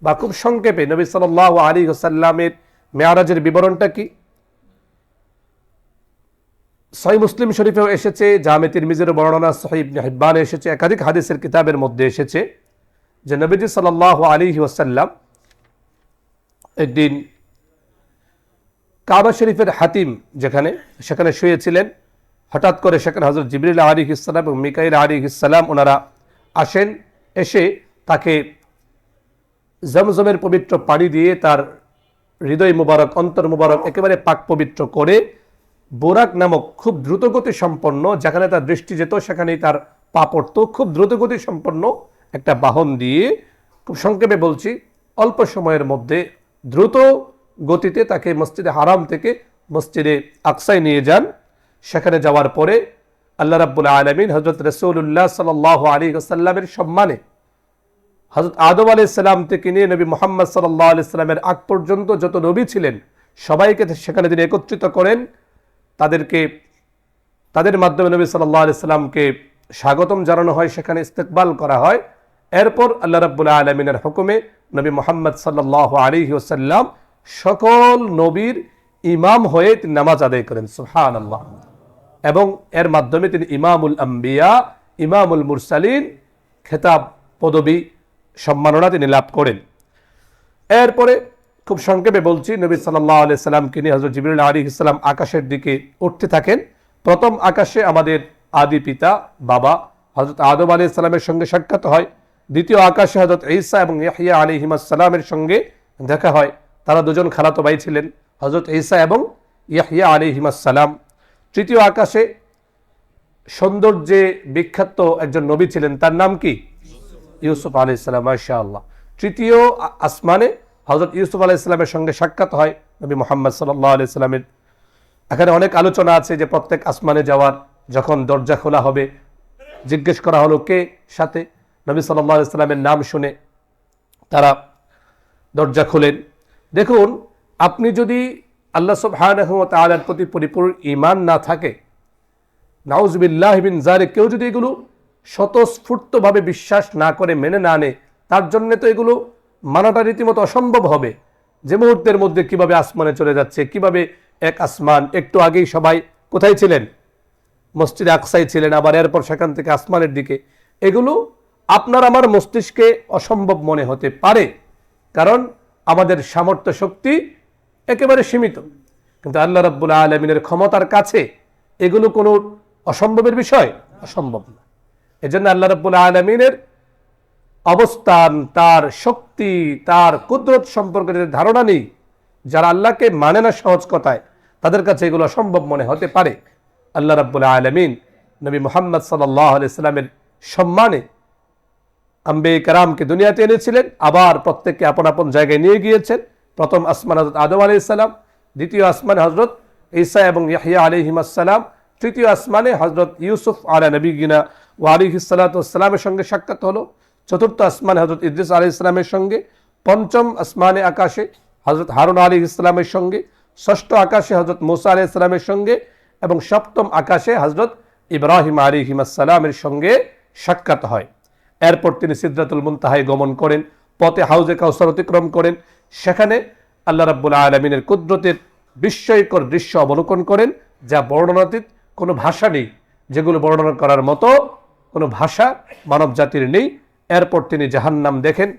Speaker 1: বা খুব সংক্ষেপে নবী সাল্লাল্লাহু আলাইহি ওয়াসাল্লামের মেরাজের বিবরণটা কি, সহিহ মুসলিম শরীফেও এসেছে, জামে তিরমিজির বর্ণনা, সহিহ ইবনে হিব্বানে এসেছে, একাধিক হাদিসের কিতাবের মধ্যে এসেছে যে নবীজি সাল্লাল্লাহু আলাইহি ওয়াসাল্লাম একদিন কাবা শরীফের হাতিম সেখানে শুয়েছিলেন। হঠাৎ করে সেখানে হযরত জিবরিল আলাইহিস সালাম এবং মিকাইল আলাইহিস সালাম ওনারা আসেন, এসে তাকে জমজমের পবিত্র পানি দিয়ে তার হৃদয় মুবারক, অন্তর মুবারক একেবারে পাক পবিত্র করে বোরাক নামক খুব দ্রুতগতি সম্পন্ন, যেখানে তার দৃষ্টি যেত সেখানেই তার পা পড়ত, খুব দ্রুতগতি সম্পন্ন একটা বাহন দিয়ে, খুব সংক্ষেপে বলছি, অল্প সময়ের মধ্যে দ্রুত গতিতে তাকে মসজিদে হারাম থেকে মসজিদে আকসায় নিয়ে যান। সেখানে যাওয়ার পরে আল্লাহ রাব্বুল আলামিন হযরত রাসূলুল্লাহ সাল্লাল্লাহু আলাইহি ওয়াসাল্লামের সম্মানে হযরত আদম আলাইহিস সালাম থেকে নিয়ে নবী মুহাম্মদ সাল্লাল্লাহু আলাইহি সাল্লামের আগ পর্যন্ত যত নবী ছিলেন সবাইকে সেখানে তিনি একত্রিত করেন। তাদের মাধ্যমে নবী সাল্লাল্লাহু আলাইহি সাল্লামকে স্বাগতম জানানো হয়, সেখানে ইস্তেকবাল করা হয়। এরপর আল্লাহ রাব্বুল আলামিনের হুকুমে নবী মুহাম্মদ সাল্লাল্লাহু আলাইহি ওয়াসাল্লাম সকল নবীর ইমাম হয়ে তিনি নামাজ আদায় করেন। সুবহানাল্লাহ। এবং এর মাধ্যমে তিনি ইমামুল আম্বিয়া, ইমামুল মুরসালিন খেতাব, পদবী, সম্মাননা তিনি লাভ করেন। এরপরে খুব সংক্ষেপে বলছি, নবী সাল্লাল্লাহু আলাইহি সাল্লামকে নিয়ে হযরত জিবরিল আলাইহিস সালাম আকাশের দিকে উঠতে থাকেন। প্রথম আকাশে আমাদের আদি পিতা বাবা হযরত আদম আলাইহিস সালামের সঙ্গে সাক্ষাৎ হয়। দ্বিতীয় আকাশে হযরত ঈসা এবং ইয়াহইয়া আলাইহিস সালামের সঙ্গে দেখা হয়। তারা দুজন খালাতো ভাই ছিলেন, হযরত ঈসা এবং ইয়াহইয়া আলাইহিস সালাম। তৃতীয় আকাশে সৌন্দর্যে বিখ্যাত একজন নবী ছিলেন, তার নাম কি? ইউসুফ আলাইহিস সালাম। মাশাআল্লাহ। তৃতীয় আসমানে হযরত ইউসুফ আলাইহিস সালামের সঙ্গে সাক্ষাৎ হয় নবী মুহাম্মদ সাল্লাল্লাহু আলাইহি সাল্লামের। এখানে অনেক আলোচনা আছে যে প্রত্যেক আসমানে যাওয়ার যখন দরজা খোলা হবে, জিজ্ঞেস করা হলো কে সাথে, নবী সাল্লাল্লাহু আলাইহি সাল্লামের নাম শুনে তারা দরজা খোলেন। দেখুন, আপনি যদি আল্লাহ সুবহানাহু ওয়া তাআলার প্রতি পরিপূর্ণ ঈমান না থাকে, নাউযুবিল্লাহি মিন যালিক, কেউ যদি এগুলো স্বতঃস্ফূর্তভাবে বিশ্বাস না করে মেনে না আনে, তার জন্য তো এগুলো মানাটা রীতিমতো অসম্ভব হবে। যে মুহূর্তের মধ্যে কিভাবে আসমানে চলে যাচ্ছে, কিভাবে এক আসমান, একটু আগেই সবাই কোথায় ছিলেন? মসজিদে আকসায় ছিলেন, আবার এরপর সেখান থেকে আসমানের দিকে। এগুলো আপনার আমার মস্তিষ্কে অসম্ভব মনে হতে পারে, কারণ আমাদের সামর্থ্য শক্তি একেবারে সীমিত। কিন্তু আল্লাহ রাব্বুল আলামিনের ক্ষমতার কাছে এগুলো কোনো অসম্ভবের বিষয়, অসম্ভব না। এজন্য আল্লাহ রাব্বুল আলামিনের অবস্থান, তার শক্তি, তার কুদরত সম্পর্কে যে ধারণা নেই, যারা আল্লাহকে মানে না সহজ কথায়, তাদের কাছে এগুলো অসম্ভব মনে হতে পারে। আল্লাহ রাব্বুল আলামিন নবী মুহাম্মদ সাল্লাল্লাহু আলাইহি সাল্লামের সম্মানে আম্বিয়া কেরামকে দুনিয়াতে এনেছিলেন, আবার প্রত্যেককে আপন আপন জায়গায় নিয়ে গিয়েছেন। প্রথম আসমান হযরত আদম আলাইহিস সালাম, দ্বিতীয় আসমানে হযরত ঈসা এবং ইয়াহইয়া আলাইহিস সালাম, তৃতীয় আসমানে হযরত ইউসুফ আলা নবিয়িনা ওয়া আলাইহিস সালাতু ওয়াস সালামের সঙ্গে সাক্ষাৎ হলো। চতুর্থ আসমানে হযরত ইদ্রিস আলাইহিস সালামের সঙ্গে, পঞ্চম আসমানে আকাশে হযরত হারুন আলাইহিস সালামের সঙ্গে, ষষ্ঠ আকাশে হযরত মুসা আলাইহিস সালামের সঙ্গে, এবং সপ্তম আকাশে হযরত ইব্রাহিম আলাইহিস সালামের সঙ্গে সাক্ষাৎ হয়। এরপর তিনি সিদরাতুল মুনতাহায় গমন করেন, পথে হাউজে কাউসার অতিক্রম করেন। সেখানে আল্লাহ রাব্বুল আলামিনের কুদরতের বিস্ময়কর দৃশ্য অবলোকন করেন, যা বর্ণনাতীত। কোনো ভাষা নেই, যেগুলো বর্ণনা করার মতো কোনো ভাষা মানব জাতির নেই। এরপর তিনি জাহান্নাম দেখেন।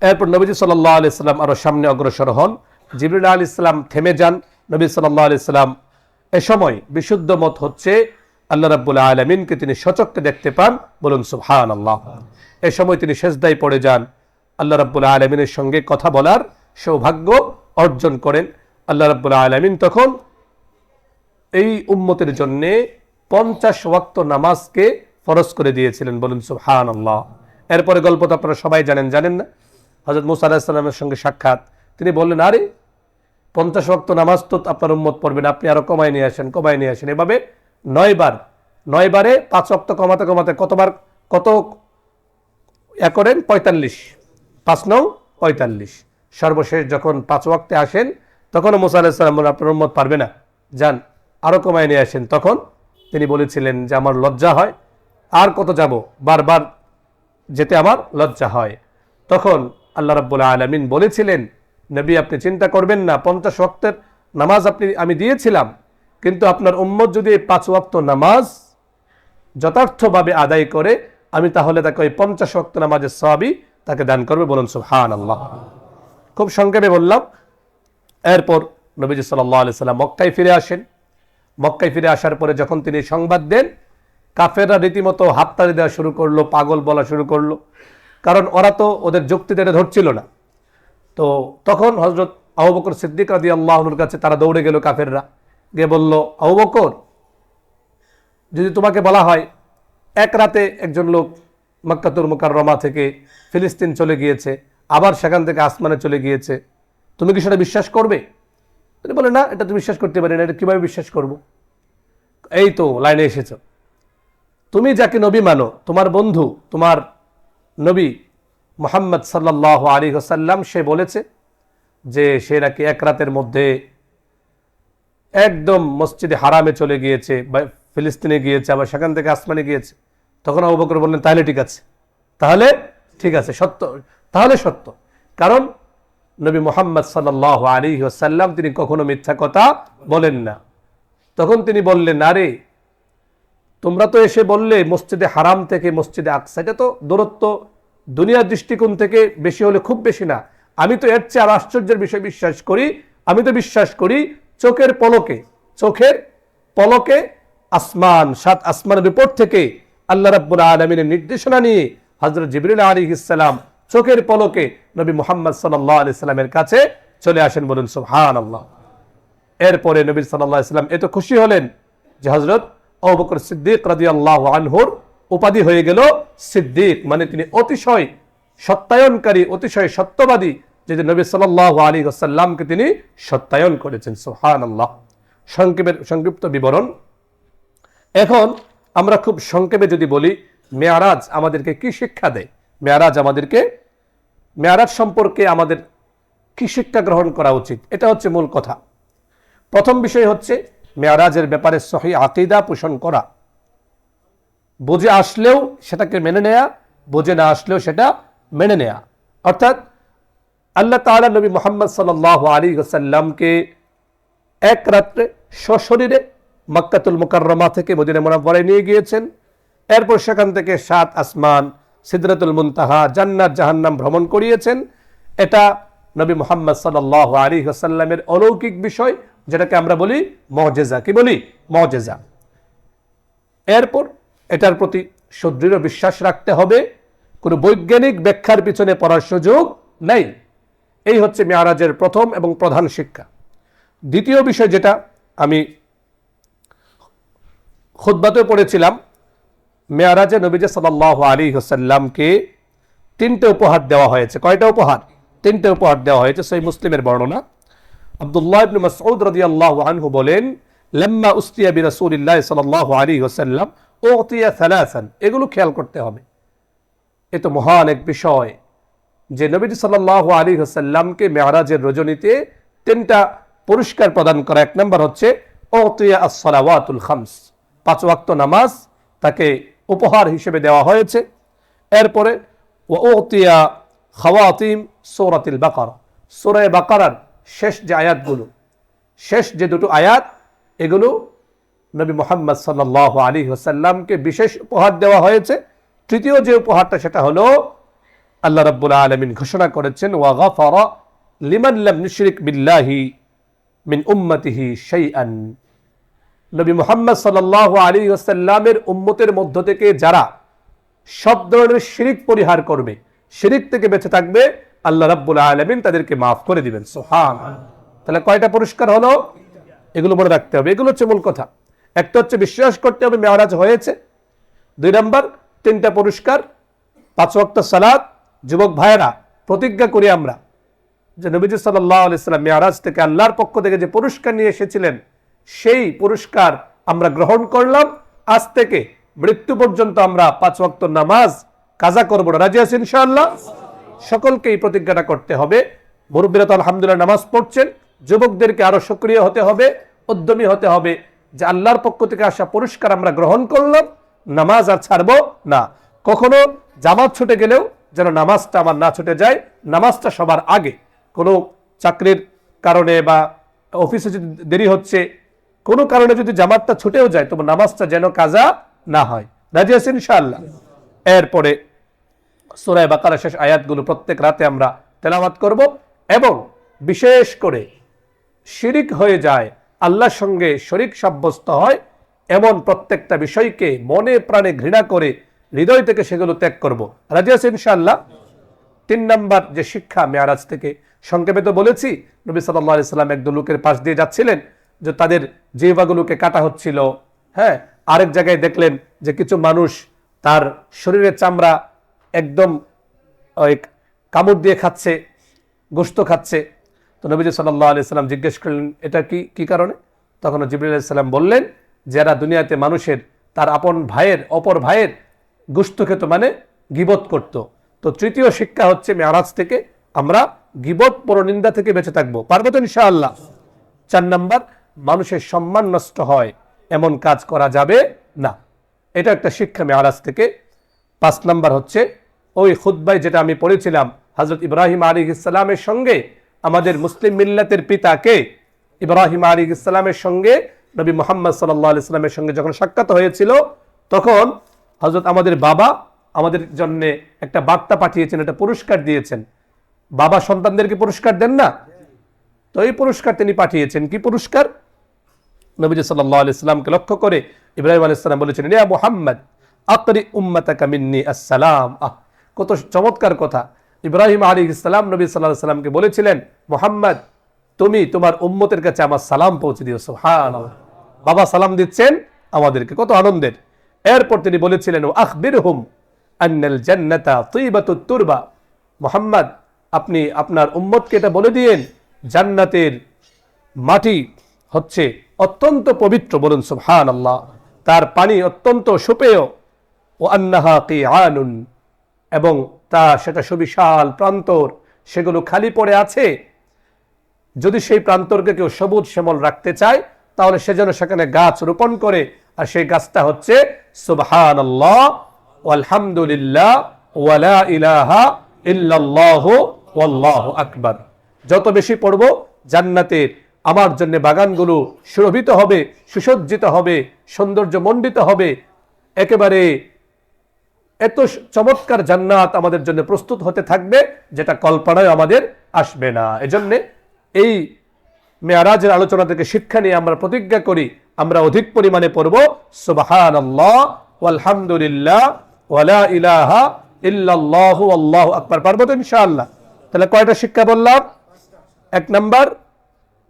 Speaker 1: এরপর নবীজি সাল্লাল্লাহু আলাইহি সাল্লাম আরো সামনে অগ্রসর হন। জিবরিল আলাইহিস সালাম থেমে যান। নবী সাল্লাল্লাহু আলাইহি সাল্লাম এ সময় বিশুদ্ধ মত হচ্ছে আল্লাহ রাব্বুল আলামিনকে তিনি সচক্ষে দেখতে পান। বলুন সুবহানাল্লাহ। এ সময় তিনি সিজদায় পড়ে যান, আল্লাহ রাব্বুল আলামিনের সঙ্গে কথা বলার সৌভাগ্য অর্জন করেন। আল্লাহ রাব্বুল আলামিন তখন এই উম্মতের জন্য 50 ওয়াক্ত নামাজকে ফরজ করে দিয়েছিলেন। বলুন সুবহানাল্লাহ। এরপরে গল্প তো আপনারা সবাই জানেন না? হযরত মুসা আলাইহিস সালামের সঙ্গে সাক্ষাৎ। তিনি বললেন, আরে 50 ওয়াক্ত নামাজ তো আপনার উম্মত পড়বেন, আপনি আরো কমায় নিয়ে আসেন। এভাবে 9 বারে 5 ওয়াক্ত কমাতে কমাতে কত করেন? 45। 5 নং 45। সর্বশেষ যখন 5 ওয়াক্তে আসেন, তখন মুসা আলাইহিস সালাম বলেন, আপনার উম্মত পারবে না, যান আরো কমায় নিয়ে আসেন। তখন তিনি বলেছিলেন যে আমার লজ্জা হয়, আর কত যাব, বারবার যেতে আমার লজ্জা হয়। তখন আল্লাহ রাব্বুল আলামিন বলেছিলেন, নবী আপনি চিন্তা করবেন না, 50 ওয়াক্তের নামাজ আমি দিয়েছিলাম, কিন্তু আপনার উম্মত যদি 5 ওয়াক্ত নামাজ যথার্থভাবে আদায় করে, আমি তাহলে তাকে ওই 50 ওয়াক্ত নামাজের সওয়াবই তাকে দান করবে। বলুন সুবহানাল্লাহ। খুব সংক্ষেপে বললাম। এরপর নবীজি সাল্লাল্লাহু আলাইহি সাল্লাম মক্কায় ফিরে আসেন। মক্কায় ফিরে আসার পরে যখন তিনি সংবাদ দেন, কাফেররা রীতিমতো হাততালি দেওয়া শুরু করলো, পাগল বলা শুরু করলো, কারণ ওরা তো ওদের যুক্তিতে ধরছিল না। তো তখন হযরত আবু বকর সিদ্দিক রাদিয়াল্লাহু আনহুর কাছে তারা দৌড়ে গেল, কাফেররা গিয়ে বলল, আবু বকর, যদি তোমাকে বলা হয় এক রাতে একজন লোক মক্কাতুল মুকাররমা থেকে ফিলিস্তিন চলে গিয়েছে, আবার সেখান থেকে আসমানে চলে গিয়েছে, তুমি কি সেটা বিশ্বাস করবে? তিনি বলে, না, এটা তুমি বিশ্বাস করতে পারি না, এটা কিভাবে বিশ্বাস করব? এই তো লাইনে এসেছ, তুমি যাকে নবী মানো, তোমার বন্ধু, তোমার নবী মুহাম্মদ সাল্লাল্লাহু আলাইহি ওয়াসাল্লাম, সে বলেছে যে সে নাকি এক রাতের মধ্যে একদম মসজিদে হারামে চলে গিয়েছে, বা ফিলিস্তিনে গিয়েছে, আবার সেখান থেকে আসমানে গিয়েছে। তখন আবু বকর বললেন, তাহলে ঠিক আছে, সত্য, তাহলে সত্য। কারণ নবী মুহাম্মদ সাল্লাল্লাহু আলাইহি ওয়াসাল্লাম তিনি কখনো মিথ্যা কথা বলেন না। তখন তিনি বললেন, আরে তোমরা তো এসে বললে মসজিদে হারাম থেকে মসজিদে আকসা, এটা তো দূরত্ব দুনিয়ার দৃষ্টিকোণ থেকে বেশি হলে খুব বেশি না। আমি তো এর চেয়ে আর আশ্চর্যের বিষয় বিশ্বাস করি। আমি তো বিশ্বাস করি চোখের পলকে আসমান, 7 আসমানের উপর থেকে আল্লাহ রাব্বুল আলামিনের নির্দেশনা নিয়ে হযরত জিবরিল আলাইহিস সালাম চোখের পলকে নবী মুহাম্মদ সাল্লাল্লাহু আলাইহি সাল্লামের কাছে চলে আসেন, বলুন সুবহানাল্লাহ। এরপরে নবী সাল্লাল্লাহু আলাইহি সাল্লাম এত খুশি হলেন যে হযরত আবু বকর সিদ্দিক রাদিয়াল্লাহু আনহুর উপাধি হয়ে গেল সিদ্দিক, মানে তিনি অতিশয় সত্যায়নকারী, অতিশয় সত্যবাদী, যে নবী সাল্লাল্লাহু আলাইহি ওয়াসাল্লামকে তিনি সত্যায়ন করেছেন। সুবহানাল্লাহ। সংক্ষিপ্ত বিবরণ। এখন আমরা খুব সংক্ষেপে যদি বলি মেয়ারাজ আমাদেরকে কি শিক্ষা দেয়, মেয়ারাজ সম্পর্কে আমাদের কি শিক্ষা গ্রহণ করা উচিত, এটা হচ্ছে মূল কথা। প্রথম বিষয় হচ্ছে মেয়ারাজের ব্যাপারে সহি আকীদা পোষণ করা, বুঝে আসলেও সেটাকে মেনে নেয়া, বুঝে না আসলেও সেটা মেনে নেয়া। অর্থাৎ আল্লাহ তাআলা নবী মুহাম্মদ সাল্লাল্লাহু আলাইহি ওয়াসাল্লামকে এক রাত্রে সশরীরে মক্কাতুল মুকাররমা থেকে মদিনা মুনাওয়ারায় নিয়ে গিয়েছেন। এরপর সেখান থেকে 7 আসমান, সিদরাতুল মুনতাহা, জান্নাত জাহান্নাম ভ্রমণ করিয়েছেন। এটা নবী মুহাম্মদ সাল্লাল্লাহু আলাইহি ওয়াসাল্লামের অলৌকিক বিষয়, যেটাকে আমরা বলি মুজিজা। কি বলি? মুজিজা। এরপর এটার প্রতি সুদৃঢ় বিশ্বাস রাখতে হবে, কোনো বৈজ্ঞানিক ব্যাখ্যার পিছনে পড়ার সুযোগ নেই। এই হচ্ছে মেয়ারাজের প্রথম এবং প্রধান শিক্ষা। দ্বিতীয় বিষয় যেটা আমি খুতবাতে পড়েছিলাম, মেয়ারাজে নবীজি সাল্লাল্লাহু আলাইহি ওয়াসাল্লামকে 3টে উপহার দেওয়া হয়েছে। কয়টা উপহার? 3টে উপহার দেওয়া হয়েছে। সহিহ মুসলিমের বর্ণনা। আব্দুল্লাহ ইবনে মাসউদ রাদিয়াল্লাহু আনহু বলেন, লাম্মা উস্তিয়া বিরাসূলিল্লাহ সাল্লাল্লাহু আলাইহি ওয়াসাল্লাম উতিয়া সালাসান। এগুলো খেয়াল করতে হবে, এ তো মহান এক বিষয় যে নবীজি সাল্লাল্লাহু আলাইহি ওয়াসাল্লামকে মেয়ারাজের রজনীতে 3টা পুরস্কার প্রদান করা। 1 নম্বর হচ্ছে উতিয়া আস-সালাওয়াতুল খামস, 5 ওয়াক্ত নামাজ তাকে উপহার হিসেবে দেওয়া হয়েছে। এরপরে উতিয়া খাওয়াতিম সূরাতুল বাকারা, সূরা বাকারার শেষ যে আয়াতগুলো, শেষ যে 2টো আয়াত, এগুলো নবী মুহাম্মদ সাল্লাল্লাহু আলাইহি ওয়াসাল্লামকে বিশেষ উপহার দেওয়া হয়েছে। তৃতীয় যে উপহারটা সেটা হলো আল্লাহ রাব্বুল আলামিন ঘোষণা করেছেন, ওয়া গাফারা লিমান লাম ইউশরিক বিল্লাহি মিন উম্মতিহি শাইআন। নবী মুহাম্মদ সাল্লাল্লাহু আলাইহি ওয়াসাল্লামের উম্মতের মধ্য থেকে যারা সব ধরনের শিরিক পরিহার করবে, শিরিক থেকে বেঁচে থাকবে, আল্লাহ রাব্বুল আলামিন তাদেরকে মাফ করে দিবেন। সুবহানাল্লাহ। তাহলে কয়টা পুরস্কার হলো? এগুলো মনে রাখতে হবে। এগুলো হচ্ছে মূল কথা। একটা হচ্ছে বিশ্বাস করতে হবে মেয়ারাজ হয়েছে। 2 নম্বর 3টা পুরস্কার, 5 ওয়াক্ত সালাত। যুবক ভাইয়েরা, প্রতিজ্ঞা করি আমরা যে নবীজি সাল্লাল্লাহু আলাইহি ওয়াসাল্লাম মেয়ারাজ থেকে আল্লাহর পক্ষ থেকে যে পুরস্কার নিয়ে এসেছিলেন, সেই পুরস্কার আমরা গ্রহণ করলাম। আজ থেকে মৃত্যু পর্যন্ত আমরা 5 ওয়াক্ত নামাজ কাজা করব না। রাজি আছেন ইনশাআল্লাহ? সকলকে এই প্রতিজ্ঞাটা করতে হবে। মুরব্বিরা তো আলহামদুলিল্লাহ নামাজ পড়ছেন, যুবকদেরকে আরো সক্রিয় হতে হবে, উদ্যমী হতে হবে যে আল্লাহর পক্ষ থেকে আসা পুরস্কার আমরা গ্রহণ করলাম, নামাজ আর ছাড়বো না। কখনো জামাত ছুটে গেলেও যেন নামাজটা আমার না ছুটে যায়, নামাজটা সবার আগে। কোনো চাকরির কারণে বা অফিসে যদি দেরি হচ্ছে, কোনো কারণে যদি জামাতটা ছুটেও যায়, তবে নামাজটা যেন কাজা না হয়। রাজি আছেন ইনশাআল্লাহ? এরপরে সূরা বাকারা শেষ আয়াতগুলো প্রত্যেক রাতে আমরা তেলাওয়াত করব, এবং বিশেষ করে শিরিক হয়ে যায়, আল্লাহর সঙ্গে শরীক সাব্যস্ত হয় এমন প্রত্যেকটা বিষয়কে মনে প্রাণে ঘৃণা করে হৃদয় থেকে সেগুলো ত্যাগ করব। রাজি আছেন ইনশাআল্লাহ? 3 নম্বর যে শিক্ষা মেয়ারাজ থেকে, সংক্ষেপে তো বলেছি, নবী সাল্লাল্লাহু আলাইহি সাল্লাম একদল লোকের পাশ দিয়ে যাচ্ছিলেন, যে তাদের জিহ্বাগুলোকে কাটা হচ্ছিল। হ্যাঁ, আরেক জায়গায় দেখলেন যে কিছু মানুষ তার শরীরের চামড়া একদম কামড় দিয়ে খাচ্ছে, গোশত খাচ্ছে। তো নবী সাল্লাল্লাহু আলাইহি সাল্লাম জিজ্ঞেস করলেন, এটা কি কারণে? তখন জিবরিল আলাইহিস সালাম বললেন, যারা দুনিয়াতে মানুষের তার অপর ভাইয়ের গোশত খেত, মানে গীবত করত। তো তৃতীয় শিক্ষা হচ্ছে মেয়ারাজ থেকে আমরা গীবত পরনিন্দা থেকে বেঁচে থাকবো। পারবো তো ইনশাআল্লাহ? 4 নম্বর, মানুষের সম্মান নষ্ট হয় এমন কাজ করা যাবে না। এটা একটা শিক্ষা মেয়ারাজ থেকে। 5 নম্বর হচ্ছে ওই খুতবায় যেটা আমি পড়েছিলাম, হযরত ইব্রাহিম আলাইহিস সালামের সঙ্গে আমাদের মুসলিম মিল্লাতের পিতাকে ইব্রাহিম আলাইহিস সালামের সঙ্গে নবী মুহাম্মদ সাল্লাল্লাহু আলাইহি সাল্লামের সঙ্গে যখন সাক্ষাৎ হয়েছিল, তখন হযরত আমাদের বাবা আমাদের জন্য একটা বার্তা পাঠিয়েছেন, একটা পুরস্কার দিয়েছেন। বাবা সন্তানদেরকে পুরস্কার দেন না? তো এই পুরস্কার তিনি পাঠিয়েছেন। কি পুরস্কার? নবীজি সাল্লাল্লাহু আলাইহি সাল্লামকে লক্ষ্য করে ইব্রাহিম আলাইহিস সালাম বলেছিলেন, ইয়া মুহাম্মদ আকরি উম্মাতাকা মিন্নি আসসালাম। কত চমৎকার কথা। ইব্রাহিম আলাইহিস সালাম নবী সাল্লাল্লাহু আলাইহি সাল্লামকে বলেছিলেন, মুহাম্মদ তুমি তোমার উম্মতের কাছে আমার সালাম পৌঁছে দিও। সুবহানাল্লাহ, বাবা সালাম দিচ্ছেন আমাদেরকে, কত আনন্দের। এরপর তিনি বলেছিলেন, আখবিরহুম আন্নাল জান্নাতা তয়্যিবাতুত তুরবা। মুহাম্মদ আপনি আপনার উম্মতকে এটা বলে দিয়েন, জান্নাতের মাটি হচ্ছে অত্যন্ত পবিত্র, বলুন সুবহানাল্লাহ, তার পানি অত্যন্ত সুপেয়। ও আন্নাহা কিআনুন, এবং সেটা সুবিশাল প্রান্তর, সেগুলো খালি পড়ে আছে। যদি সেই প্রান্তরকে কেউ সবুজ শ্যামল রাখতে চায় তাহলে সে যেন সেখানে গাছ রোপণ করে, আর সেই গাছটা হচ্ছে সুবহানাল্লাহ আলহামদুলিল্লাহ ওয়ালা ইলাহা ইল্লাল্লাহু ওয়াল্লাহু আকবার। যত বেশি পড়ব জান্নাতের আমার জন্য বাগানগুলো সুরভিত হবে, সুসজ্জিত হবে, সৌন্দর্য মণ্ডিত হবে। একেবারে এত চমৎকার জান্নাত আমাদের জন্য প্রস্তুত হতে থাকবে যেটা কল্পনায় আমাদের আসবে না। এজন্য এই মেয়ারাজের আলোচনা থেকে শিক্ষা নিয়ে আমরা প্রতিজ্ঞা করি, আমরা অধিক পরিমাণে পড়ব সুবহানাল্লাহ ওয়ালহামদুলিল্লাহ ওয়ালা ইলাহা ইল্লাল্লাহু আল্লাহু আকবার। পারবো তো ইনশাআল্লাহ? তাহলে কয়টা শিক্ষা বললাম?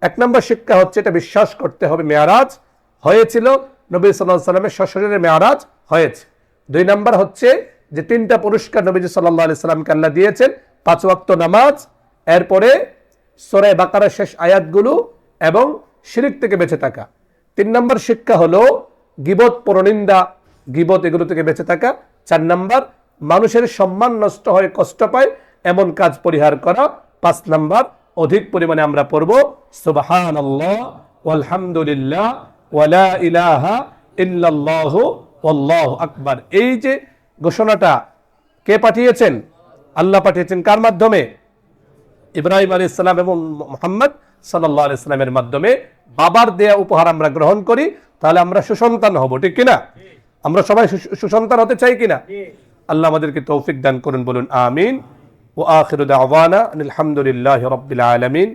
Speaker 1: এক নম্বর শিক্ষা হচ্ছে এটা বিশ্বাস করতে হবে মেয়ারাজ হয়েছিল, নবী সাল্লাল্লাহু আলাইহি সাল্লামের সশরীরে মেয়ারাজ হয়েছে। 2 নম্বর হচ্ছে যে 3টা পুরস্কার নবীজি সাল্লাল্লাহু আলাইহি সাল্লামকে আল্লাহ দিয়েছেন, 5 ওয়াক্ত নামাজ, এরপরে সূরা বাকারার শেষ আয়াতগুলো এবং শিরক থেকে বেঁচে থাকা। 3 নম্বর শিক্ষা হলো গীবত, পরনিন্দা, গীবত এগুলো থেকে বেঁচে থাকা। 4 নম্বর মানুষের সম্মান নষ্ট হয়, কষ্ট পায় এমন কাজ পরিহার করা। 5 নম্বর অধিক পরিমাণে আমরা পড়ব সুবহানাল্লাহ ওয়ালহামদুলিল্লাহ ওয়ালা ইলাহা ইল্লাল্লাহু ওয়াল্লাহু আকবার। এই যে ঘোষণাটা কে পাঠিয়েছেন? আল্লাহ পাঠিয়েছেন। কার মাধ্যমে? ইব্রাহিম আলাইহিস সালাম এবং মুহাম্মদ সাল্লাল্লাহু আলাইহি সাল্লামের মাধ্যমে। বাবার দেয়া উপহার আমরা গ্রহণ করি, তাহলে আমরা সুসন্তান হব, ঠিক কিনা? আমরা সবাই সুসন্তান হতে চাই কিনা? আল্লাহ আমাদেরকে তৌফিক দান করুন, বলুন আমিন। ওয়া আখিরু দাওয়ানা আলহামদুলিল্লাহি রাব্বিল আলামিন।